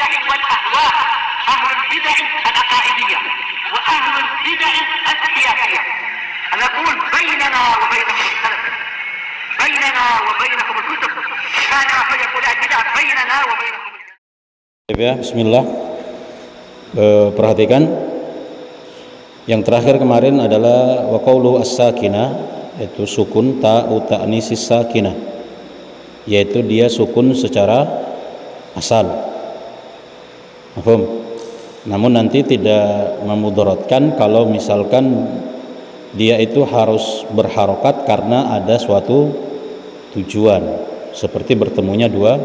البدع والأهواء، أهل البدع العقائدية وأهل البدع السياسية. نقول بيننا وبينكم السلف، بيننا وبينكم الكتب، كان فيقول البدع بيننا وبينكم. Ya, bismillah. Perhatikan yang terakhir kemarin adalah wa qaulu as-sakinah, yaitu sukun ta'u ta'nisis sakinah, yaitu dia sukun secara asal. Paham? Namun nanti tidak memudaratkan kalau misalkan dia itu harus berharokat karena ada suatu tujuan, seperti bertemunya dua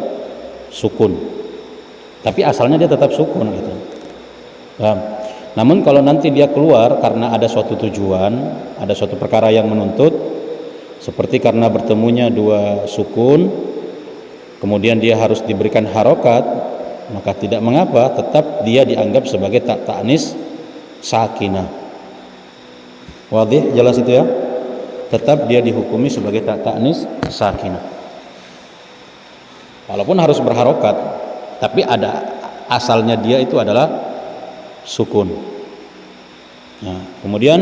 sukun. Tapi asalnya dia tetap sukun gitu. Paham? Namun kalau nanti dia keluar karena ada suatu tujuan, ada suatu perkara yang menuntut, seperti karena bertemunya dua sukun, kemudian dia harus diberikan harokat, maka tidak mengapa, tetap dia dianggap sebagai ta'nis sakinah. Wadih, jelas itu ya? Tetap dia dihukumi sebagai ta'nis sakinah. Walaupun harus berharokat, tapi ada asalnya dia itu adalah sukun. Nah, kemudian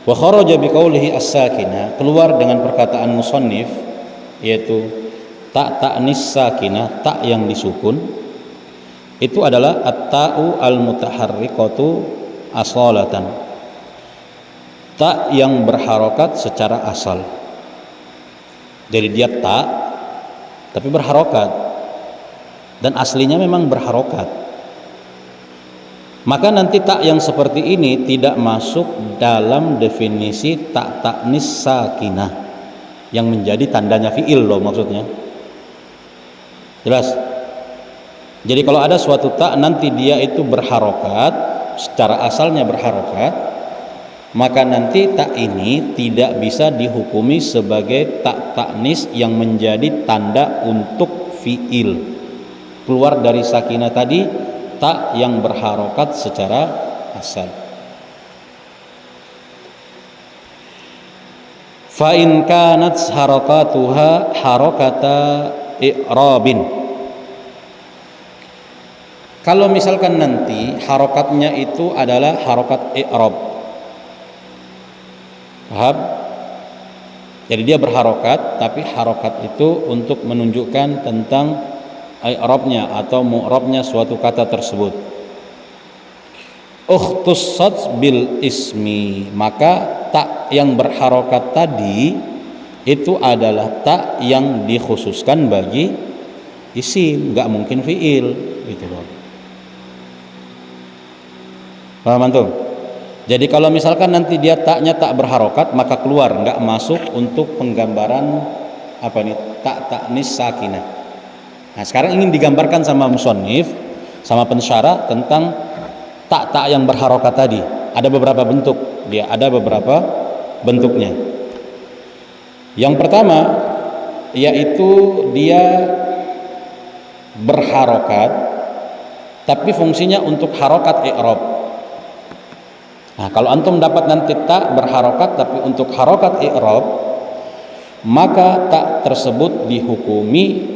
wa kharaja biqaulihi as-sakinah, keluar dengan perkataan musannif, yaitu ta'nis sakinah, tak yang disukun, itu adalah at-ta'u al-mutaharriqatu asalatan, tak yang berharokat secara asal. Jadi dia tak tapi berharokat, dan aslinya memang berharokat. Maka nanti tak yang seperti ini tidak masuk dalam definisi ta'nis sakinah yang menjadi tandanya fi'il loh, maksudnya jelas. Jadi kalau ada suatu tak nanti dia itu berharokat, secara asalnya berharokat, maka nanti tak ini tidak bisa dihukumi sebagai ta'nis yang menjadi tanda untuk fi'il. Keluar dari sakinah tadi, tak yang berharokat secara asal. Fa in kanat harakatuha harakata i'rabin, kalau misalkan nanti harokatnya itu adalah harokat i'rab, paham? Jadi dia berharokat, tapi harokat itu untuk menunjukkan tentang i'rabnya atau mu'rabnya suatu kata tersebut. Ukhtussat bil ismi, maka tak yang berharokat tadi itu adalah tak yang dikhususkan bagi isim, nggak mungkin fi'il gitu loh. Paham antum? Jadi kalau misalkan nanti dia taknya tak berharokat, maka keluar, nggak masuk untuk penggambaran apa nih, ta'nis sakinah. Nah, sekarang ingin digambarkan sama musannif, sama pensyarah tentang tak yang berharokat tadi. Ada beberapa bentuk, dia ada beberapa bentuknya. Yang pertama yaitu dia berharokat tapi fungsinya untuk harokat i'rab. Nah, kalau antum dapat nanti tak berharokat tapi untuk harokat i'rab, maka tak tersebut dihukumi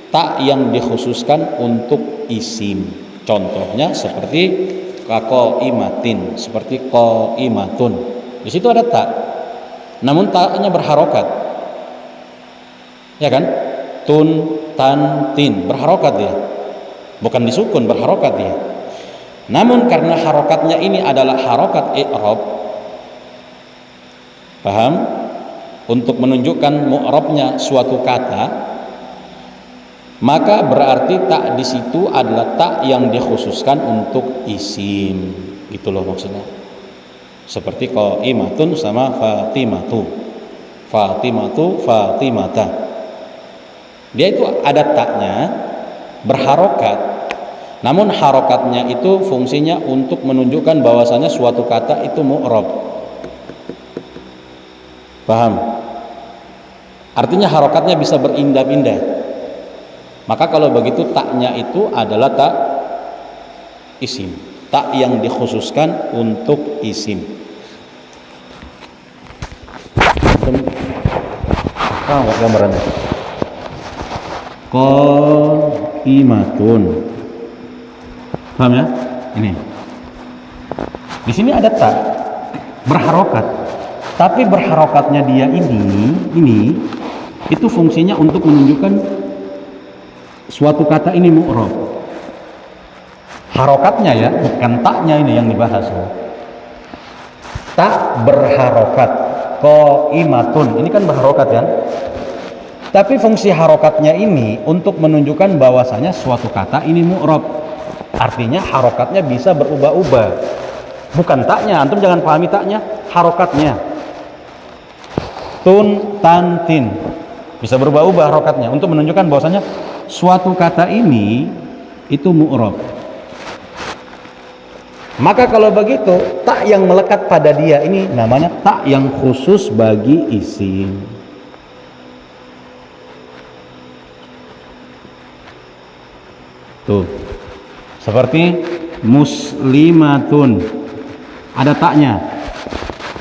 tak yang dikhususkan untuk isim. Contohnya seperti qaimatin, seperti qaimatun. Di situ ada tak, namun taknya berharokat, ya kan? Tun, tan, tin, berharokat dia, bukan disukun, berharokat dia. Namun karena harokatnya ini adalah harokat i'rab, paham? Untuk menunjukkan mu'rabnya suatu kata, maka berarti tak di situ adalah tak yang dikhususkan untuk isim, gitu loh maksudnya. Seperti qaimatun sama fatimatu, fatimatu, fatimata. Dia itu ada taknya, berharokat. Namun harokatnya itu fungsinya untuk menunjukkan bahwasanya suatu kata itu mu'rab. Paham? Artinya harokatnya bisa berpindah-pindah. Maka kalau begitu taknya itu adalah tak isim, tak yang dikhususkan untuk isim. Apa gambarannya? Qaimatun, Paham ya? Ini. Di sini ada ta berharokat. Tapi berharokatnya dia ini itu fungsinya untuk menunjukkan suatu kata ini mu'rab. Harokatnya ya, bukan taknya ini yang dibahas. Tak berharokat, qaimatun. Ini kan berharokat kan? Tapi fungsi harokatnya ini untuk menunjukkan bahwasanya suatu kata ini mu'rab. Artinya harokatnya bisa berubah-ubah. Bukan taknya, antum jangan pahami taknya, harokatnya. Tun, tan, tin. Bisa berubah-ubah harokatnya untuk menunjukkan bahwasanya suatu kata ini itu mu'rab. Maka kalau begitu, tak yang melekat pada dia ini namanya tak yang khusus bagi isim. Tuh. Seperti muslimatun. Ada taknya.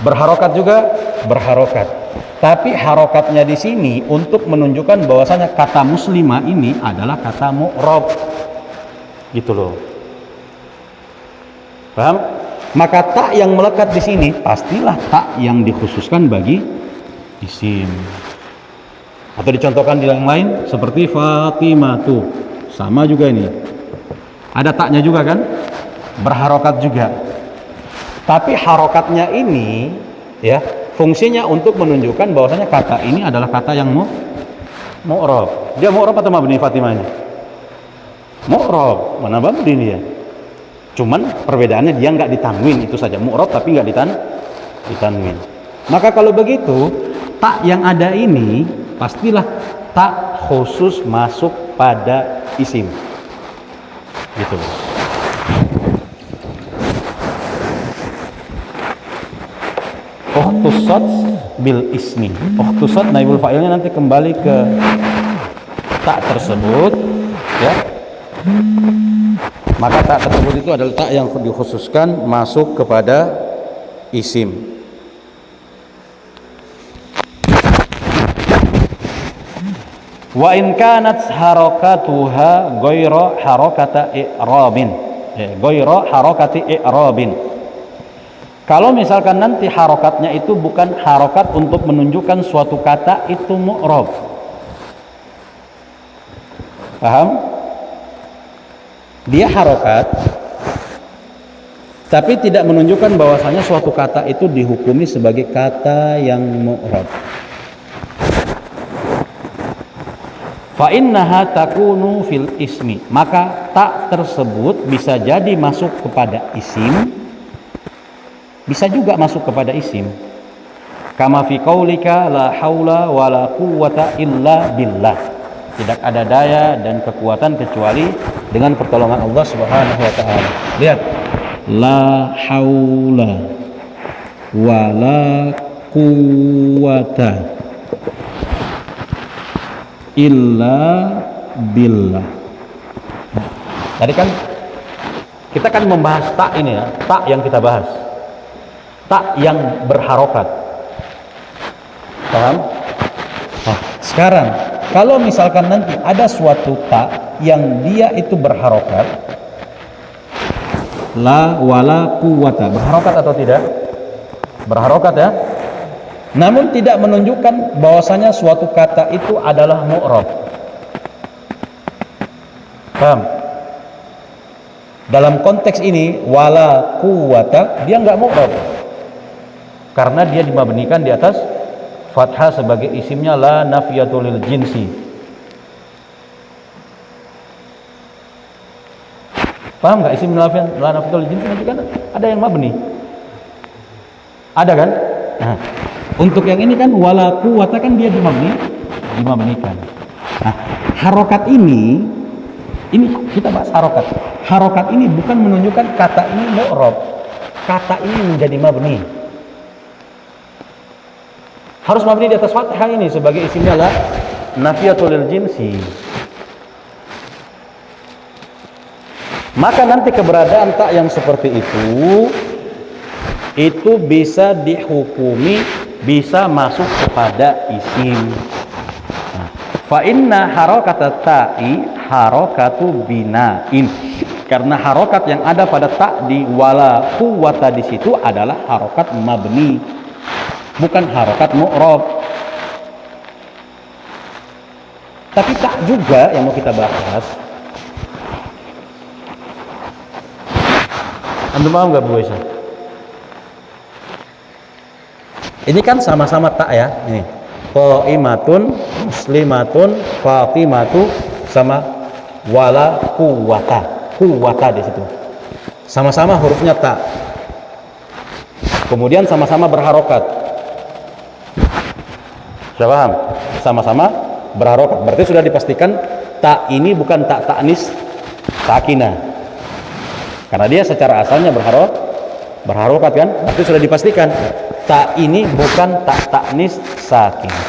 Berharokat juga, berharokat. Tapi harokatnya di sini untuk menunjukkan bahwasanya kata muslimah ini adalah kata mu'rab. Gitu loh. Paham? Maka tak yang melekat di sini pastilah tak yang dikhususkan bagi isim. Atau dicontohkan di yang lain seperti Fatimatu. Sama juga ini. Ada taknya juga kan? Berharokat juga. Tapi harokatnya ini ya, fungsinya untuk menunjukkan bahwasanya kata ini adalah kata yang mu'rab. Dia mu'rab atau mabni Fatimah ini? Mu'rab. Mana mabni dia? Cuman perbedaannya dia nggak ditanwin, itu saja. Mu'rab tapi nggak ditanwin. Maka kalau begitu, tak yang ada ini pastilah tak khusus masuk pada isim. Gitu. Ukhtusat bil ismi. Ukhtusat naibul fa'ilnya nanti kembali ke tak tersebut ya. Maka tak tersebut itu adalah tak yang dikhususkan masuk kepada isim. Wa in kanat harakatuha ghayra harakata i'rabin. Ghayra harakati i'rabin. Kalau misalkan nanti harokatnya itu bukan harokat untuk menunjukkan suatu kata itu mu'rab. Paham? Dia harokat tapi tidak menunjukkan bahwasanya suatu kata itu dihukumi sebagai kata yang mu'rab. Fa innaha takunu fil ismi. Maka tak tersebut bisa jadi masuk kepada isim, bisa juga masuk kepada isim. Kama fi qaulika la haula wala quwwata illa billah. Tidak ada daya dan kekuatan kecuali dengan pertolongan Allah Subhanahu wa taala. Lihat. La haula wala quwwata illa billah. Tadi kan kita kan membahas tak ini ya, tak yang kita bahas. Tak yang berharokat. Paham? Nah, sekarang kalau misalkan nanti ada suatu tak yang dia itu berharokat, la wala quwwata, berharokat atau tidak? Berharokat ya. Namun tidak menunjukkan bahwasanya suatu kata itu adalah mu'rab. Paham? Dalam konteks ini wala quwwata dia enggak mu'rab. Karena dia dimabnikan di atas fathah sebagai isimnya la nafiyatul lil jinsi. Paham enggak isim la nafiyatul lil jinsi nanti kan ada yang mabni. Ada kan? Nah, untuk yang ini kan wala quwwata kan dia dimabnikan. Nah, harokat ini kita bahas harokat. Harokat ini bukan menunjukkan kata ini mu'rab. Kata ini menjadi mabni. Harus mabni di atas fathah ini sebagai isimnya la nafiyatul lil jinsi. Maka nanti keberadaan tak yang seperti itu bisa dihukumi, bisa masuk kepada isim. Fa inna harakata ta'i harakatu bina'in. Karena harokat yang ada pada ta di wala quwwata di situ adalah harokat mabni, bukan harokat mu'rab. Tapi tak juga yang mau kita bahas. Antum paham nggak Bu Aisyah? Ini kan sama-sama tak ya. Ini qaimatun, muslimatun, fatimatu sama wala quwwata. Quwwata di situ. Sama-sama hurufnya tak. Kemudian sama-sama berharokat. Sudah paham? Sama-sama berharokat. Berarti sudah dipastikan tak ini bukan tak ta'nis sakinah. Karena dia secara asalnya berharokat kan? Berarti sudah dipastikan tak ini bukan tak ta'nis sakinah.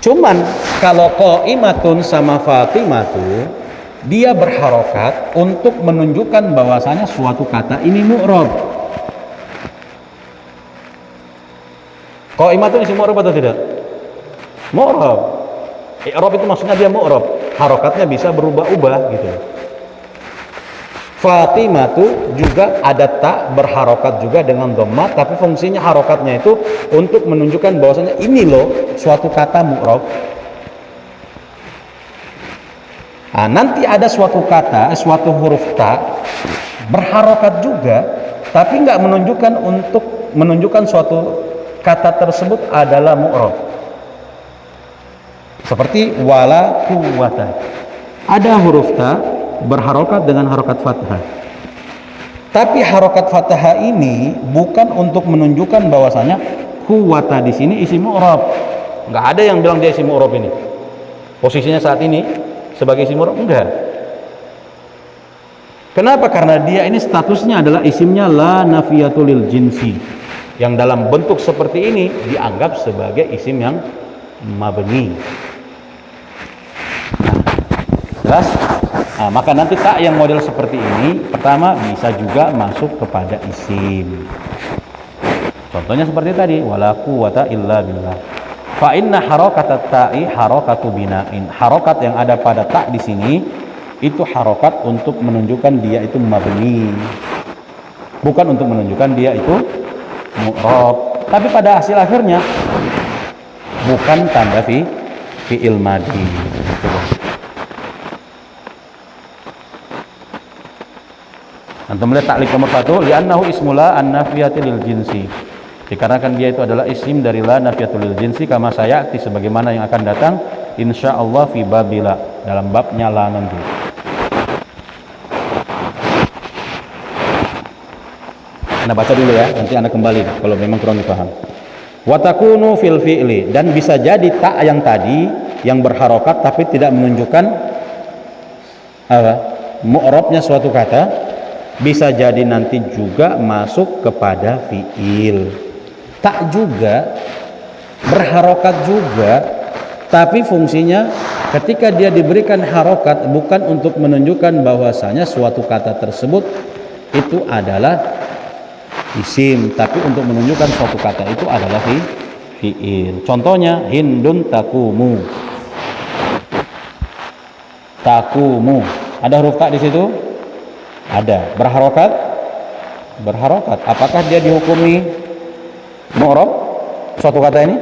Cuman kalau qaimatun sama fatimatu dia berharokat untuk menunjukkan bahwasanya suatu kata ini mu'rab. Qaimatun isi mu'rab atau tidak? Mu'rab. I'rab itu maksudnya dia mu'rab. Harokatnya bisa berubah-ubah gitu. Fatimatu juga ada tak berharokat juga dengan dhamma, tapi fungsinya harokatnya itu untuk menunjukkan bahwasanya ini loh suatu kata mu'rab. Nah, nanti ada suatu kata, suatu huruf ta berharokat juga, tapi nggak menunjukkan untuk menunjukkan suatu kata tersebut adalah mu'rab. Seperti wala quwwata. Ada huruf ta berharokat dengan harokat fathah. Tapi harokat fathah ini bukan untuk menunjukkan bahwasanya quwwata di sini isim mu'rab. Nggak ada yang bilang dia isim mu'rab ini. Posisinya saat ini sebagai isim mu'rab enggak. Kenapa? Karena dia ini statusnya adalah isimnya la nafiyatul lil jinsi, yang dalam bentuk seperti ini dianggap sebagai isim yang mabni. Jelas? Nah, maka nanti tak yang model seperti ini pertama bisa juga masuk kepada isim. Contohnya seperti tadi, wala quwwata illa billah. Fa inna harakat ta'i harakatu bina'in. Harokat yang ada pada tak di sini itu harokat untuk menunjukkan dia itu mabni, bukan untuk menunjukkan dia itu mu'rab. Tapi pada hasil akhirnya bukan tanda fi'il madhi. Antum lihat taklif nomor 1, li'annahu ismula an-nafiyati lil jinsi. Dikarenakan dia itu adalah isim dari la nafiyatul lil jinsi, kama sayati sebagaimana yang akan datang insyaallah fi babila, dalam babnya la nanti. Anda baca dulu ya, nanti Anda kembali kalau memang kurang dipaham. Wa takunu fil fi'li, dan bisa jadi tak yang tadi yang berharokat tapi tidak menunjukkan apa? Mu'rabnya suatu kata, bisa jadi nanti juga masuk kepada fi'il. Tak juga berharokat juga, tapi fungsinya ketika dia diberikan harokat bukan untuk menunjukkan bahwasanya suatu kata tersebut itu adalah isim, tapi untuk menunjukkan suatu kata itu adalah fi'il. Contohnya hindun takumu. Takumu. Ada huruf tak di situ? Ada. Berharokat? Berharokat. Apakah dia dihukumi mu'rab suatu kata ini?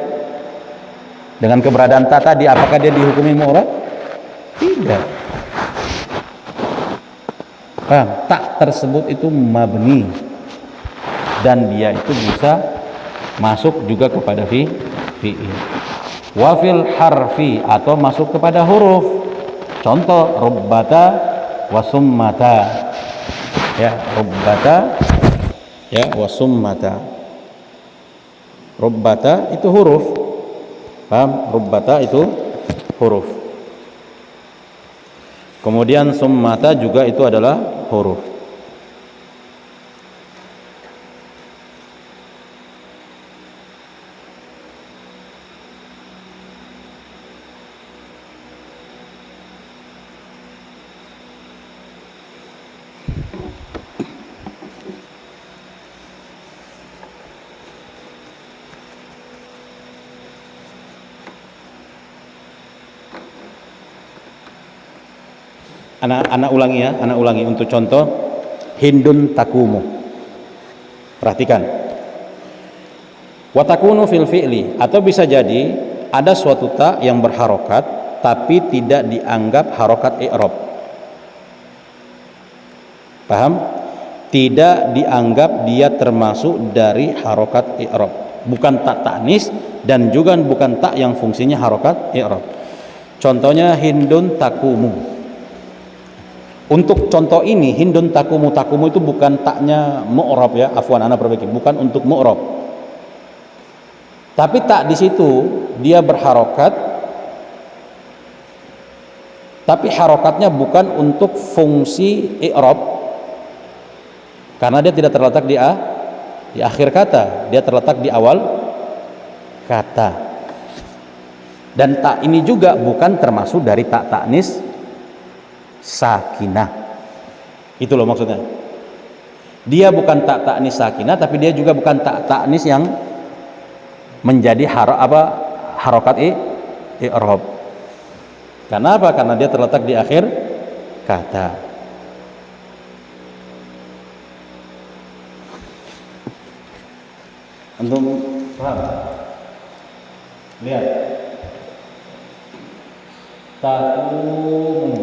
Dengan keberadaan ta tadi, apakah dia dihukumi mu'rab? Tidak. Paham? Tak tersebut itu mabni, dan dia itu bisa masuk juga kepada fi'il. Wa fil harfi, atau masuk kepada huruf. Contoh rubbata wa summata. Ya, rubbata ya wa summata. Rubbata itu huruf. Paham? Rubbata itu huruf. Kemudian summata juga itu adalah huruf. Anak ulangi ya, anak ulangi untuk contoh Hindun takumu. Perhatikan. Wa takunu fil fi'li, atau bisa jadi ada suatu ta yang berharokat tapi tidak dianggap harokat i'rab. Paham? Tidak dianggap dia termasuk dari harokat i'rab. Bukan tak ta'nis dan juga bukan tak yang fungsinya harokat i'rab. Contohnya Hindun takumu. Untuk contoh ini Hindun takumu, takumu itu bukan taknya mu'rab ya, afwan ana perbaiki, bukan untuk mu'rab. Tapi tak di situ dia berharokat, tapi harokatnya bukan untuk fungsi i'rab, karena dia tidak terletak di akhir kata, dia terletak di awal kata. Dan tak ini juga bukan termasuk dari tak ta'nis sakinah. Itu loh maksudnya. Dia bukan tak ta'nis sakinah, tapi dia juga bukan tak ta'nis yang menjadi harokat i'rab. Karena apa? Karena dia terletak di akhir kata. Antum paham? Lihat. Takumu,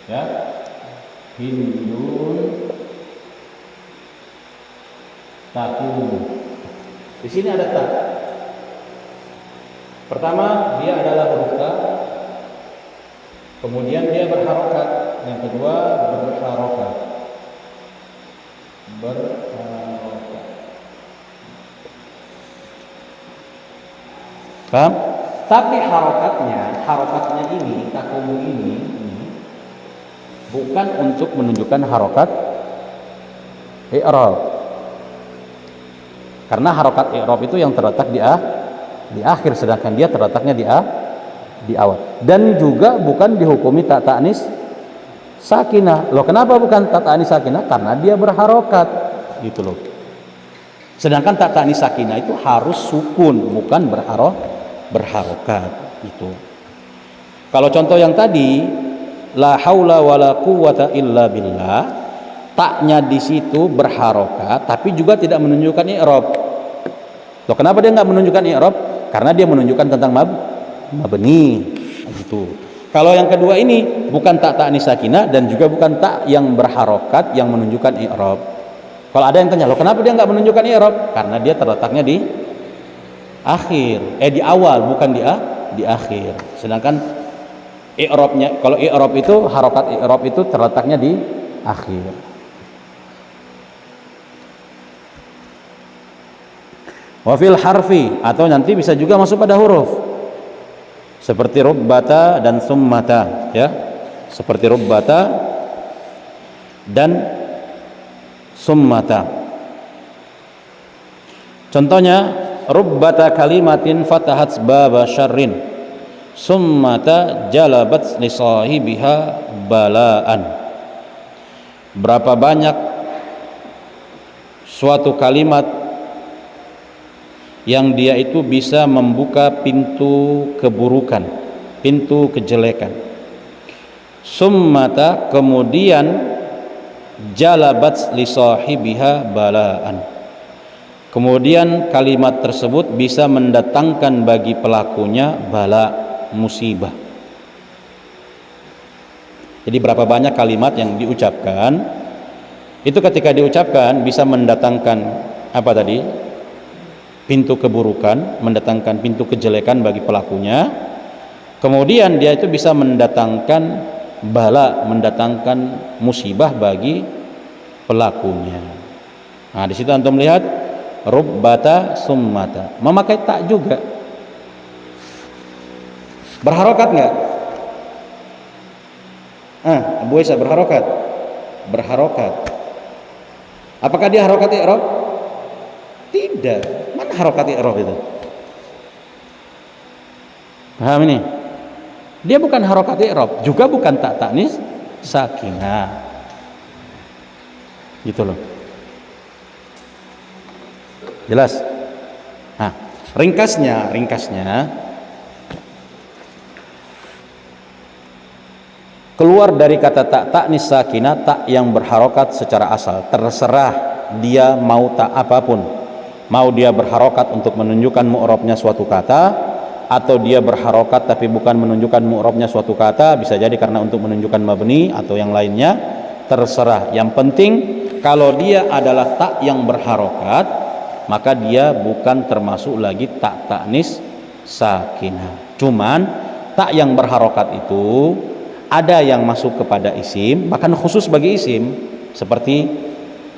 ya, Hindun takumu. Di sini ada ta. Pertama dia adalah huruf ta, kemudian dia berharokat. Yang kedua berharokat. Paham? Tapi harokatnya ini, takumu ini bukan untuk menunjukkan harokat i'rab. Karena harokat i'rab itu yang terletak di akhir, sedangkan dia terletaknya di awal. Dan juga bukan dihukumi tak ta'nis sakinah. Loh, kenapa bukan tak ta'nis sakinah? Karena dia berharokat, gitu loh. Sedangkan tak ta'nis sakinah itu harus sukun, bukan berharokat itu. Kalau contoh yang tadi la haula wala quwwata illa billah, taknya di situ berharokat tapi juga tidak menunjukkan i'rab. Loh, kenapa dia nggak menunjukkan i'rab? Karena dia menunjukkan tentang mabni gitu. Kalau yang kedua ini bukan tak ta'nis sakinah dan juga bukan tak yang berharokat yang menunjukkan i'rab. Kalau ada yang tanya, loh kenapa dia nggak menunjukkan i'rab? Karena dia terletaknya di akhir, di awal, bukan di akhir. Sedangkan i'rabnya, kalau i'rab itu harokat i'rab itu terletaknya di akhir. Wa fil harfi, atau nanti bisa juga masuk pada huruf seperti rubbata dan summata, ya, seperti rubbata dan summata. Contohnya rubbata kalimatin fatahat baba syarrin summata jalabat li sahibiha balaan. Berapa banyak suatu kalimat yang dia itu bisa membuka pintu keburukan, pintu kejelekan. Summata, kemudian jalabat li sahibiha balaan, kemudian kalimat tersebut bisa mendatangkan bagi pelakunya bala, musibah. Jadi berapa banyak kalimat yang diucapkan itu ketika diucapkan bisa mendatangkan apa tadi? Pintu keburukan, mendatangkan pintu kejelekan bagi pelakunya. Kemudian dia itu bisa mendatangkan bala, mendatangkan musibah bagi pelakunya. Nah, di situ antum melihat rubbata summata memakai tak juga. Berharokat enggak? Abu Isa berharokat. Berharokat. Apakah dia harokat i'rab? Tidak. Mana harokat i'rab itu? Paham ini? Dia bukan harokat i'rab, juga bukan tak ta'nis sakinah. Gitu loh. Jelas? Nah, ringkasnya keluar dari kata tak ta'nis sakinah, tak yang berharokat secara asal. Terserah dia mau tak apapun, mau dia berharokat untuk menunjukkan mu'rabnya suatu kata, atau dia berharokat tapi bukan menunjukkan mu'rabnya suatu kata, bisa jadi karena untuk menunjukkan mabni atau yang lainnya, terserah. Yang penting kalau dia adalah tak yang berharokat, maka dia bukan termasuk lagi tak ta'nis sakinah. Cuman tak yang berharokat itu ada yang masuk kepada isim, bahkan khusus bagi isim, seperti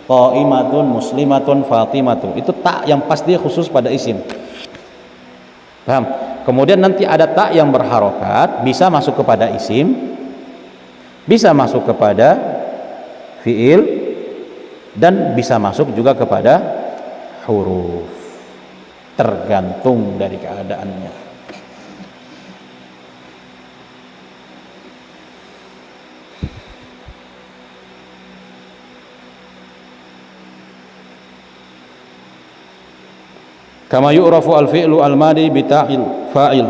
qaimatun, muslimatun, fatimatun. Itu tak yang pas dia khusus pada isim. Paham? Kemudian nanti ada tak yang berharokat, bisa masuk kepada isim, bisa masuk kepada fiil, dan bisa masuk juga kepada huruf. Tergantung dari keadaannya. Kama yu'rafu al-fi'lu al-madi bi ta'il fa'il.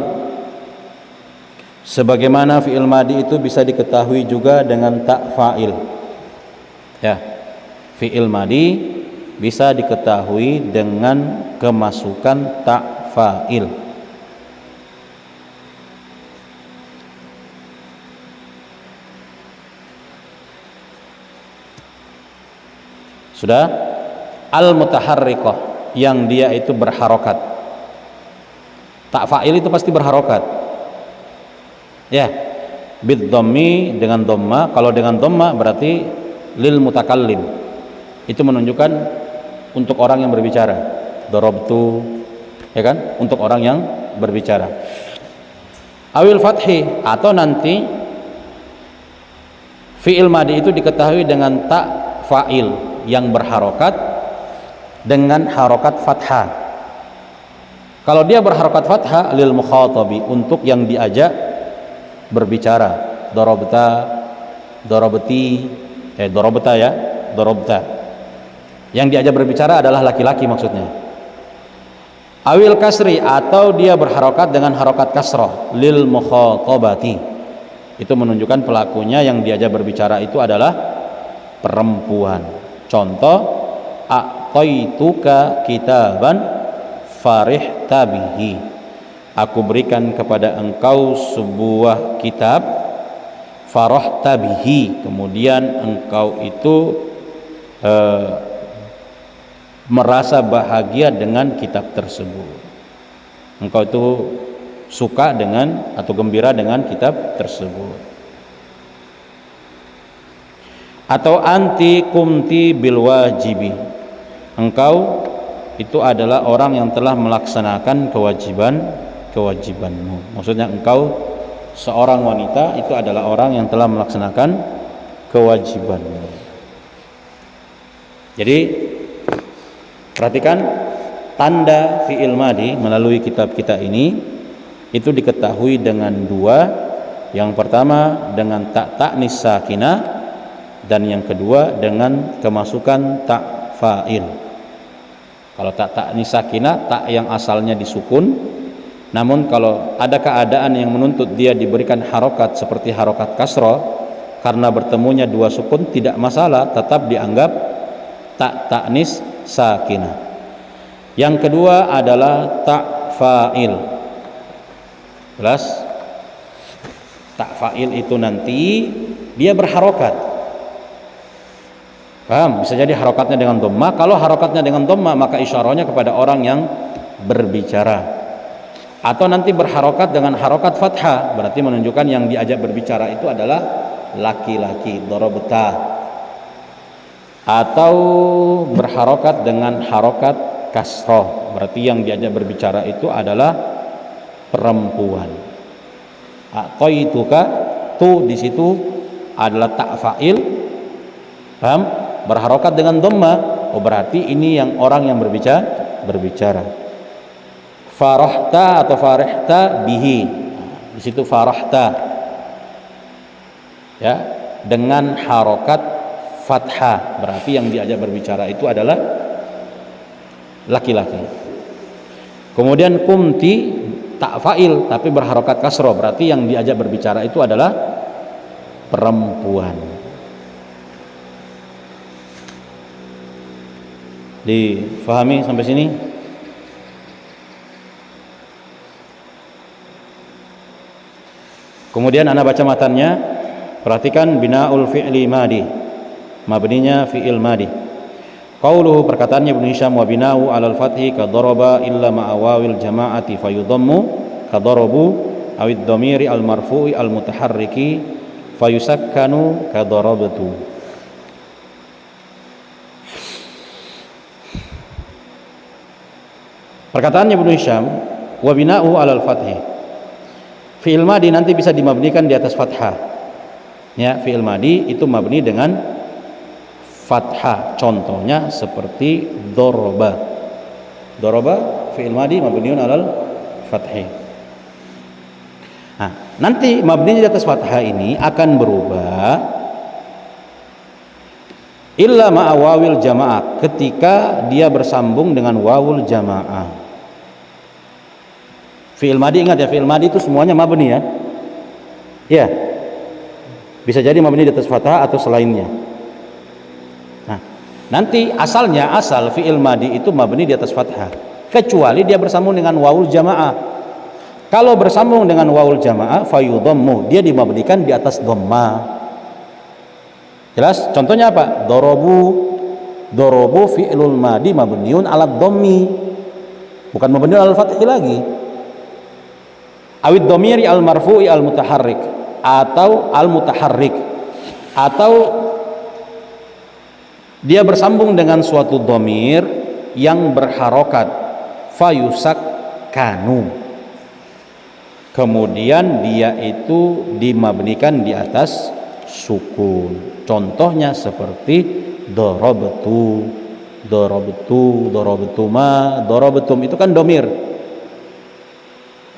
Sebagaimana fi'il madi itu bisa diketahui juga dengan tak fa'il. Ya. Fi'il madi bisa diketahui dengan kemasukan tak fa'il. Sudah? Al-mutaharriqah, yang dia itu berharokat. Tak fa'il itu pasti berharokat. Ya, bid dhammi, dengan dhamma. Kalau dengan dhamma berarti lil mutakallim. Itu menunjukkan untuk orang yang berbicara. Darabtu, ya kan? Untuk orang yang berbicara. Awil fathi, atau nanti fi'il madi itu diketahui dengan tak fa'il yang berharokat dengan harokat fathah. Kalau dia berharokat fathah lil mukhatabi, untuk yang diajak berbicara. Darabta, darabti, darabta ya, darabta. Yang diajak berbicara adalah laki-laki maksudnya. Awil kasri, atau dia berharokat dengan harokat kasrah lil mukhatabati. Itu menunjukkan pelakunya yang diajak berbicara itu adalah perempuan. Contoh, a'taituka kitaban farihta bihi. Aku berikan kepada engkau sebuah kitab, farahta bihi, kemudian engkau itu merasa bahagia dengan kitab tersebut. Engkau itu suka dengan atau gembira dengan kitab tersebut. Atau anti kumti bil wajibi, engkau itu adalah orang yang telah melaksanakan kewajibanmu. Maksudnya engkau seorang wanita itu adalah orang yang telah melaksanakan kewajibanmu. Jadi perhatikan tanda fi'il madi melalui kitab kita ini itu diketahui dengan dua. Yang pertama dengan tak ta'nis sakinah, dan yang kedua dengan kemasukan tak fa'il. Kalau tak ta'nis sakinah, tak yang asalnya disukun, namun kalau ada keadaan yang menuntut dia diberikan harokat seperti harokat kasroh, karena bertemunya dua sukun tidak masalah, tetap dianggap tak ta'nis sakinah. Yang kedua adalah tak fa'il. Jelas? Tak fa'il itu nanti dia berharokat. Paham? Bisa jadi harokatnya dengan dhamma. Kalau harokatnya dengan dhamma, maka isyarahnya kepada orang yang berbicara. Atau nanti berharokat dengan harokat fathah, berarti menunjukkan yang diajak berbicara itu adalah laki-laki, darabta. Atau berharokat dengan harokat kasroh, berarti yang diajak berbicara itu adalah perempuan. A'taituka, tu di situ adalah tak fa'il. Paham? Berharokat dengan dhamma, oh berarti ini yang orang yang berbicara. Farahta atau farihta bihi, di situ farahta ya, dengan harokat fathah, berarti yang diajak berbicara itu adalah laki-laki. Kemudian kumti tak fa'il tapi berharokat kasroh, berarti yang diajak berbicara itu adalah perempuan. Difahami sampai sini? Kemudian ana baca matannya. Perhatikan binaul fi'li madi. Mabninya fi'il madi. Qauluhu, perkataannya Ibnu Hisham, wa bina'u 'alal fathi ka daraba illa ma'a wawil jama'ati fayudhammu ka darabu awid dhamiri al marfu'i al mutaharriki fayusakkanu ka darabtu. Perkataannya Ibnu Hisham, wa bina'u 'alal fathi. Fi'il madi nanti bisa dimabnikan di atas fathah. Ya, fi'il madi itu mabni dengan fathah. Contohnya seperti doroba. Doroba fi'il madi mabniun alal fathih. Nah, nanti mabninya di atas fathah ini akan berubah illa ma'a wawil jamaah, ketika dia bersambung dengan wawul jamaah. Fi'il madi, ingat ya, fi'il madi itu semuanya mabni ya. Ya. Bisa jadi mabni di atas fathah atau selainnya. Nanti asalnya, asal fi'il madi itu mabni di atas fathah, kecuali dia bersambung dengan wawul jamaah. Kalau bersambung dengan wawul jamaah, fayudhammu, dia dimabnikan di atas dhamma. Jelas? Contohnya apa? Dorobu fi'lul madi mabniun ala dhammi, bukan mabniun ala fathah lagi. Awid dhamiri al marfu'i al mutaharrik, atau al mutaharrik, atau dia bersambung dengan suatu dhamir yang berharokat, fayusakkanu, kemudian dia itu dimabnikan di atas sukun. Contohnya seperti darabtu, darabtuma, darabtum, itu kan dhamir,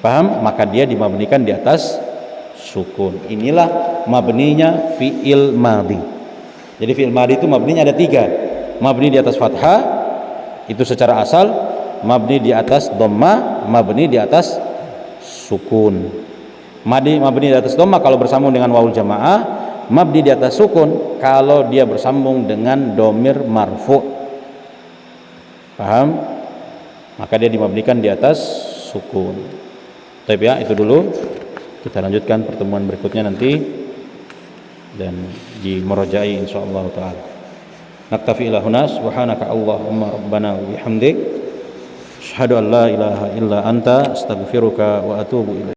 paham? Maka dia dimabnikan di atas sukun. Inilah mabninya fi'il madi. Jadi fi'il madi itu mabninya ada 3. Mabni di atas fathah itu secara asal, mabni di atas dhamma, mabni di atas sukun. Mabni di atas dhamma kalau bersambung dengan wawul jamaah, mabni di atas sukun kalau dia bersambung dengan dhamir marfu'. Paham? Maka dia dimabnikan di atas sukun. Baik ya, itu dulu. Kita lanjutkan pertemuan berikutnya nanti dan di muraja'i insyaallah taala. Naktafi ila huna, subhanaka allahumma rabbana wa bihamdik, asyhadu an la ilaha illa anta, astaghfiruka wa atubu ilaik.